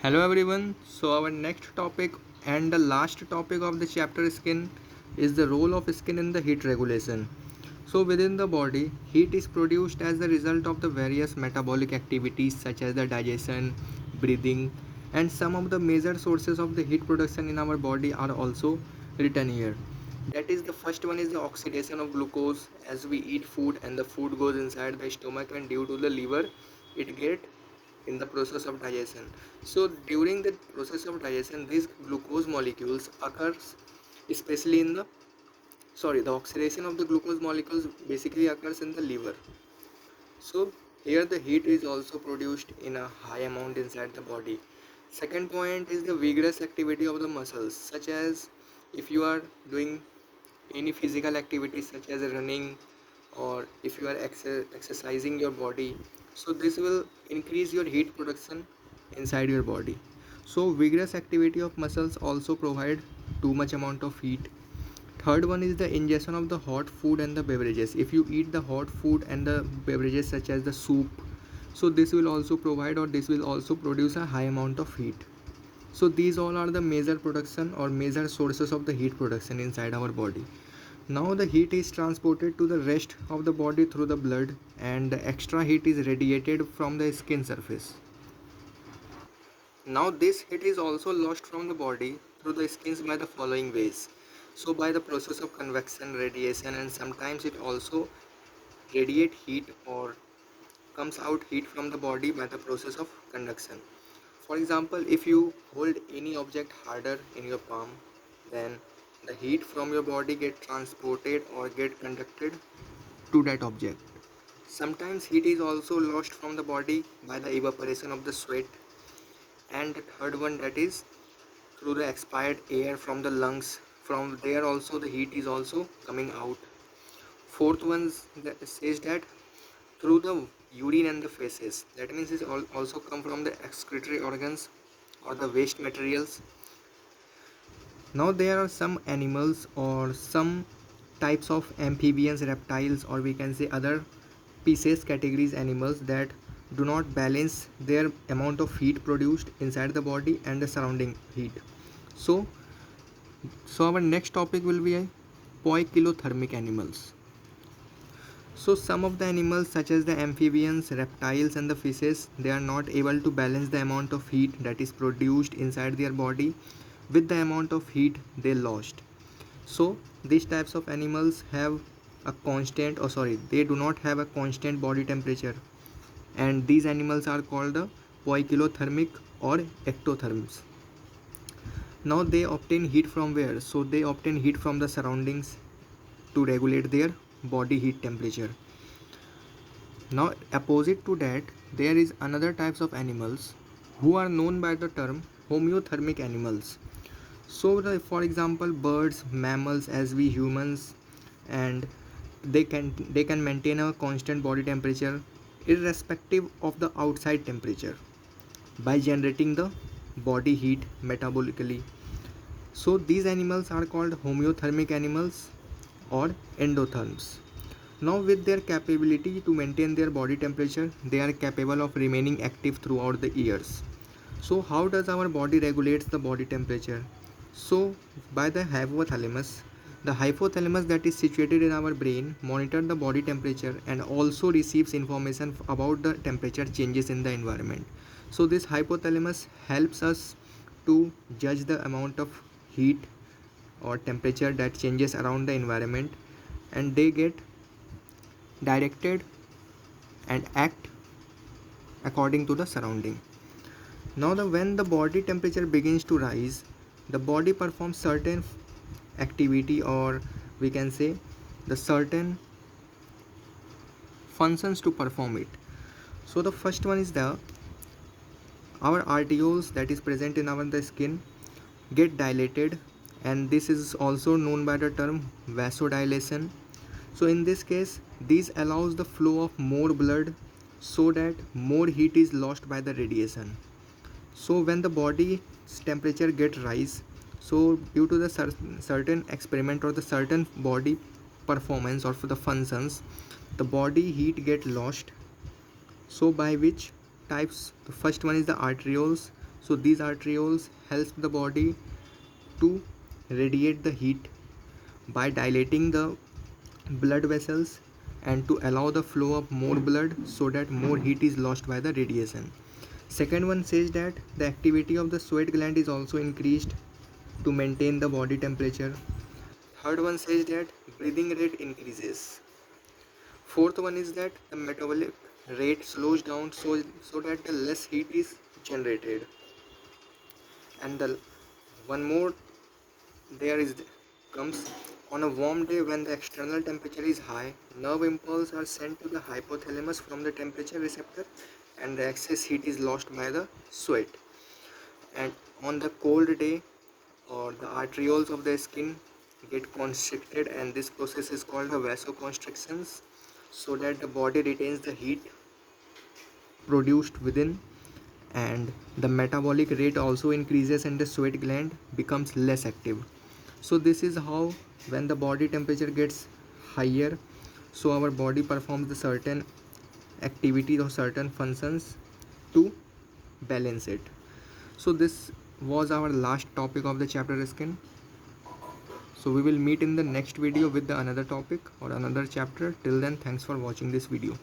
Hello everyone. So our next topic and the last topic of the chapter skin is the role of skin in the heat regulation. So within the body, heat is produced as the result of the various metabolic activities such as the digestion, breathing, and some of the major sources of the heat production in our body are also written here. That is, the first one is the oxidation of glucose as we eat food and the food goes inside the stomach, and due to the liver it get in the process of digestion. So during the process of digestion, these glucose molecules occurs especially in the oxidation of the glucose molecules basically occurs in the liver. So here the heat is also produced in a high amount inside the body. Second point is the vigorous activity of the muscles, such as if you are doing any physical activities such as running, or if you are exercising your body, so this will increase your heat production inside your body. So vigorous activity of muscles also provide too much amount of heat. Third one is the ingestion of the hot food and the beverages. If you eat the hot food and the beverages such as the soup, so this will also provide, or this will also produce a high amount of heat. So these all are the major production or major sources of the heat production inside our body. Now the heat is transported to the rest of the body through the blood, and the extra heat is radiated from the skin surface. Now this heat is also lost from the body through the skins by the following ways. So by the process of convection, radiation, and sometimes it also radiate heat or comes out heat from the body by the process of conduction. For example, if you hold any object harder in your palm, then the heat from your body get transported or get conducted to that object. Sometimes heat is also lost from the body by the evaporation of the sweat. And the third one, that is through the expired air from the lungs. From there also the heat is also coming out. Fourth one says that through the urine and the feces. That means it also come from the excretory organs or the waste materials. Now there are some animals or some types of amphibians, reptiles, or we can say other species categories animals that do not balance their amount of heat produced inside the body and the surrounding heat. So our next topic will be poikilothermic animals. So some of the animals such as the amphibians, reptiles and the fishes, they are not able to balance the amount of heat that is produced inside their body with the amount of heat they lost. So these types of animals have a constant, or sorry, they do not have a constant body temperature, and these animals are called the poikilothermic or ectotherms. Now they obtain heat from where? So they obtain heat from the surroundings to regulate their body heat temperature. Now opposite to that, there is another types of animals who are known by the term homeothermic animals. So for example, birds, mammals as we humans, and they can maintain a constant body temperature irrespective of the outside temperature by generating the body heat metabolically. So these animals are called homeothermic animals or endotherms. Now with their capability to maintain their body temperature, they are capable of remaining active throughout the years. So how does our body regulates the body temperature? So by the hypothalamus. The hypothalamus that is situated in our brain monitors the body temperature and also receives information about the temperature changes in the environment. So this hypothalamus helps us to judge the amount of heat or temperature that changes around the environment, and they get directed and act according to the surrounding. Now when the body temperature begins to rise, the body performs certain activity, or we can say the certain functions to perform it. So the first one is the our arterioles that is present in our the skin get dilated, and this is also known by the term vasodilation. So in this case, this allows the flow of more blood so that more heat is lost by the radiation. So when the body's temperature get rise, so due to the certain experiment or the certain body performance or for the functions, the body heat get lost. So by which types? The first one is the arterioles. So these arterioles help the body to radiate the heat by dilating the blood vessels and to allow the flow of more blood so that more heat is lost by the radiation. Second one says that the activity of the sweat gland is also increased to maintain the body temperature. Third one says that breathing rate increases. Fourth one is that the metabolic rate slows down so that the less heat is generated. And the one more there is comes on a warm day when the external temperature is high, nerve impulses are sent to the hypothalamus from the temperature receptor and the excess heat is lost by the sweat. And on the cold day, or the arterioles of the skin get constricted, and this process is called the vasoconstrictions, so that the body retains the heat produced within, and the metabolic rate also increases and the sweat gland becomes less active. So this is how, when the body temperature gets higher, so our body performs the certain activities or certain functions to balance it. So this was our last topic of the chapter skin. So we will meet in the next video with the another topic or another chapter. Till then, thanks for watching this video.